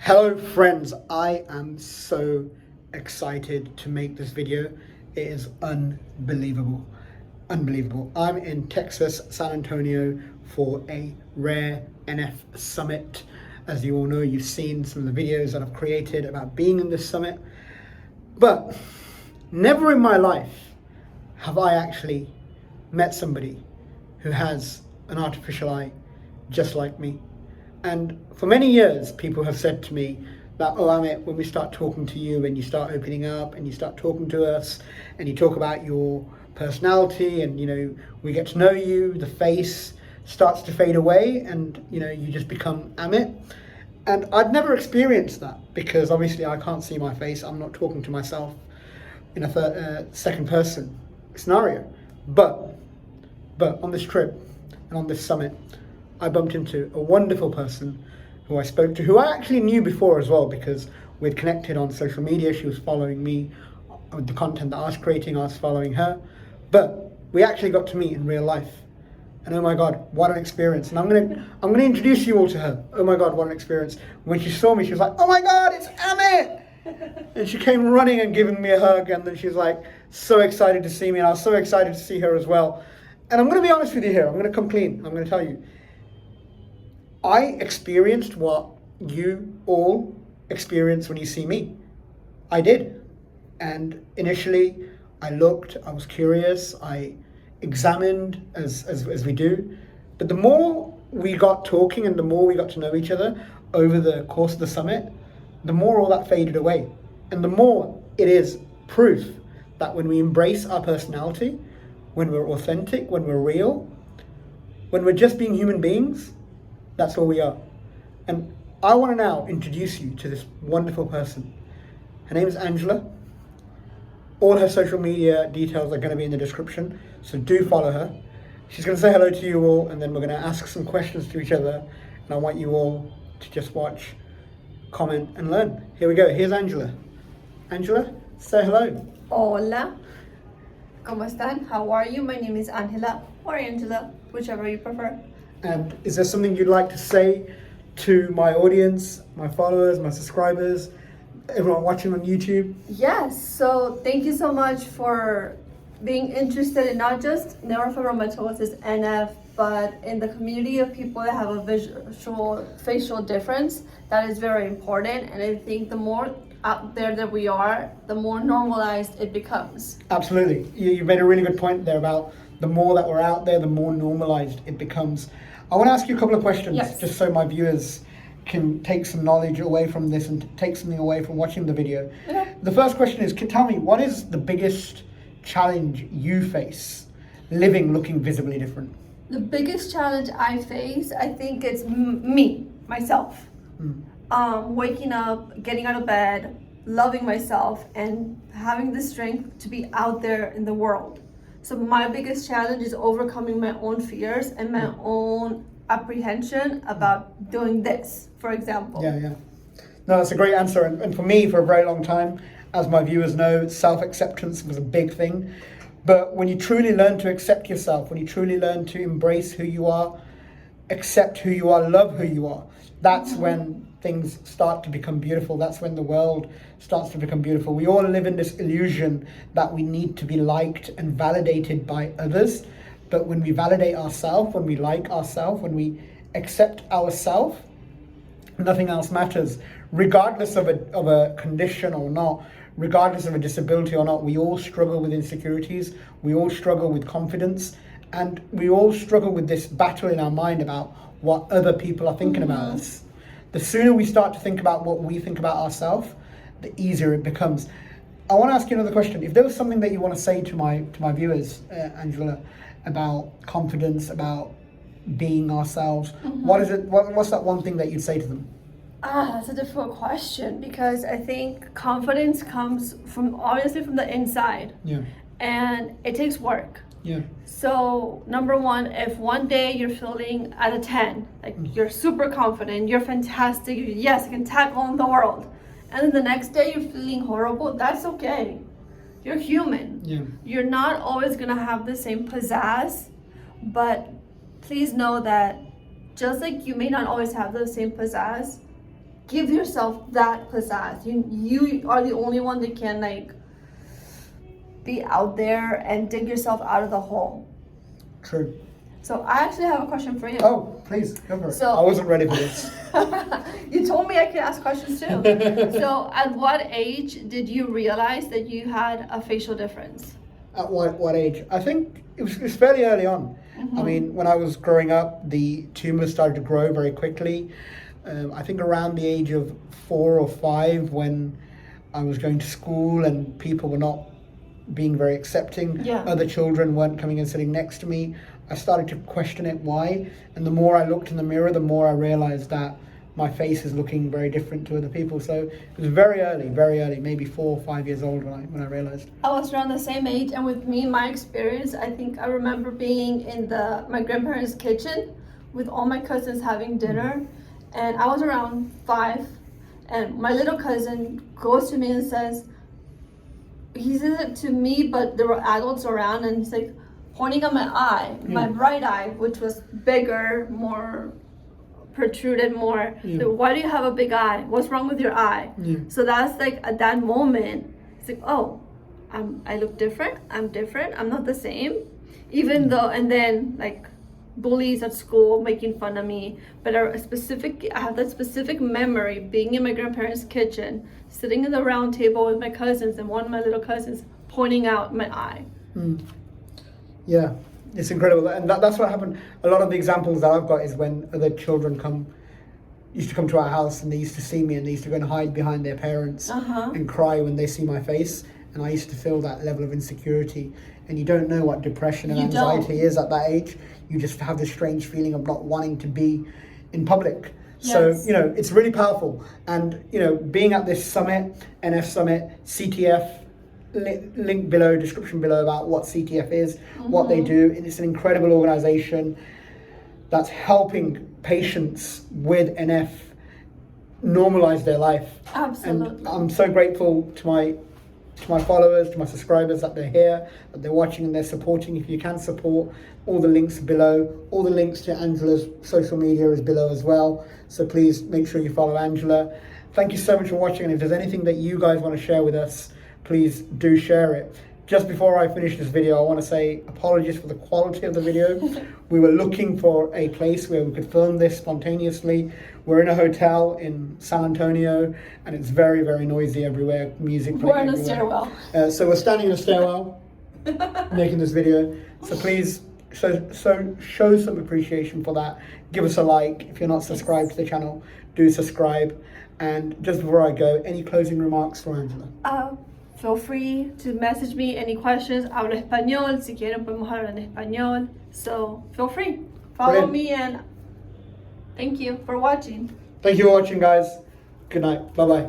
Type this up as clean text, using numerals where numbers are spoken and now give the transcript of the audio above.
Hello friends, I am so excited to make this video. It is unbelievable. I'm in Texas, San Antonio for a rare NF summit. As you all know, you've seen some of the videos that I've created about being in this summit. But never in my life have I actually met somebody who has an artificial eye just like me. And for many years, people have said to me that, oh, Amit, when we start talking to you and you start opening up and you start talking to us and you talk about your personality and, we get to know you, the face starts to fade away and, you just become Amit. And I'd never experienced that because obviously I can't see my face. I'm not talking to myself in a second person scenario. But on this trip and on this summit, I bumped into a wonderful person who I spoke to, who I actually knew before as well because we'd connected on social media. She was following me with the content that I was creating. I was following her. But we actually got to meet in real life. And oh my God, what an experience. And I'm gonna introduce you all to her. Oh my God, what an experience. When she saw me, she was like, oh my God, it's Amit! And she came running and giving me a hug. And then she was like, so excited to see me. And I was so excited to see her as well. And I'm gonna be honest with you here. I'm gonna come clean. I'm gonna tell you. I experienced what you all experience when you see me. I did. And initially, I looked, I was curious, I examined as we do. But the more we got talking and the more we got to know each other over the course of the summit, the more all that faded away. And the more it is proof that when we embrace our personality, when we're authentic, when we're real, when we're just being human beings, that's all we are. And I want to now introduce you to this wonderful person. Her name is Angela. All her social media details are going to be in the description, so do follow her. She's going to say hello to you all, and then we're going to ask some questions to each other. And I want you all to just watch, comment, and learn. Here we go. Here's Angela. Angela, say hello. Hola. ¿Cómo están? How are you? My name is Angela, or Angela, whichever you prefer. And is there something you'd like to say to my audience, my followers, my subscribers, everyone watching on YouTube? Yes, so thank you so much for being interested in not just neurofibromatosis NF, but in the community of people that have a facial difference. That is very important, and I think the more out there that we are, the more normalized it becomes. Absolutely. You made a really good point there about the more that we're out there, the more normalized it becomes. I want to ask you a couple of questions, yes, just so my viewers can take some knowledge away from this and take something away from watching the video. Okay. The first question is, tell me, what is the biggest challenge you face living looking visibly different? The biggest challenge I face, I think it's myself. Waking up, getting out of bed, loving myself, and having the strength to be out there in the world. So my biggest challenge is overcoming my own fears and my own apprehension about doing this, for example. Yeah. No, that's a great answer. And for me, for a very long time, as my viewers know, self-acceptance was a big thing. But when you truly learn to accept yourself, when you truly learn to embrace who you are, accept who you are, love who you are, that's when things start to become beautiful. That's when the world starts to become beautiful. We all live in this illusion that we need to be liked and validated by others. But when we validate ourselves, when we like ourselves, when we accept ourselves, nothing else matters. Regardless of a condition or not, regardless of a disability or not, we all struggle with insecurities. We all struggle with confidence. And we all struggle with this battle in our mind about what other people are thinking about us. The sooner we start to think about what we think about ourselves, the easier it becomes. I want to ask you another question. If there was something that you want to say to my viewers, Angela, about confidence, about being ourselves, what is it? What's that one thing that you'd say to them? That's a difficult question because I think confidence comes obviously from the inside. Yeah. And it takes work. Yeah. So number one, if one day you're feeling at a 10, like you're super confident, you're fantastic, yes, I can tackle on the world. And then the next day you're feeling horrible, that's okay. You're human. Yeah. You're not always gonna have the same pizzazz, but please know that just like you may not always have the same pizzazz, give yourself that pizzazz. You are the only one that can like be out there and dig yourself out of the hole. True. So I actually have a question for you. Oh, please, go for it. So- I wasn't ready for this. You told me I could ask questions too. So at what age did you realize that you had a facial difference? At what age? I think it was fairly early on. I mean, when I was growing up, the tumors started to grow very quickly. I think around the age of 4 or 5, when I was going to school and people were not being very accepting. Yeah. Other children weren't coming and sitting next to me. I started to question it, why? And the more I looked in the mirror, the more I realized that my face is looking very different to other people. So it was very early, maybe 4 or 5 years old when I realized. I was around the same age, and with me, my experience, I think I remember being in my grandparents' kitchen with all my cousins having dinner, and I was around 5, and my little cousin goes to me and says, he says it to me, but there were adults around, and he's like pointing at my eye, my right eye, which was bigger, more protruded more. Like, why do you have a big eye? What's wrong with your eye? So that's like at that moment, it's like, oh, I look different. I'm different. I'm not the same. Even though, and then like bullies at school making fun of me. But I have that specific memory being in my grandparents' kitchen, sitting in the round table with my cousins, and one of my little cousins pointing out my eye. Yeah, it's incredible, and that's what happened. A lot of the examples that I've got is when other children used to come to our house, and they used to see me, and they used to go and hide behind their parents and cry when they see my face, and I used to feel that level of insecurity. And you don't know what depression and anxiety is at that age. You just have this strange feeling of not wanting to be in public. So, it's really powerful. And, being at this summit, NF Summit, CTF, link below, description below about what CTF is, what they do. It's an incredible organization that's helping patients with NF normalize their life. Absolutely. And I'm so grateful to my followers, to my subscribers, that they're here, that they're watching and they're supporting. If you can support, all the links below. All the links to Angela's social media is below as well. So please make sure you follow Angela. Thank you so much for watching. And if there's anything that you guys want to share with us, please do share it. Just before I finish this video, I want to say apologies for the quality of the video. We were looking for a place where we could film this spontaneously. We're in a hotel in San Antonio, and it's very, very noisy everywhere, music playing We're in a everywhere. stairwell. So we're standing in a stairwell making this video. So please show some appreciation for that. Give us a like. If you're not subscribed to the channel, do subscribe. And just before I go, any closing remarks for Angela? Feel free to message me any questions. Hablo español. Si quieren podemos hablar en español. So feel free. Follow me, and thank you for watching. Thank you for watching, guys. Good night. Bye-bye.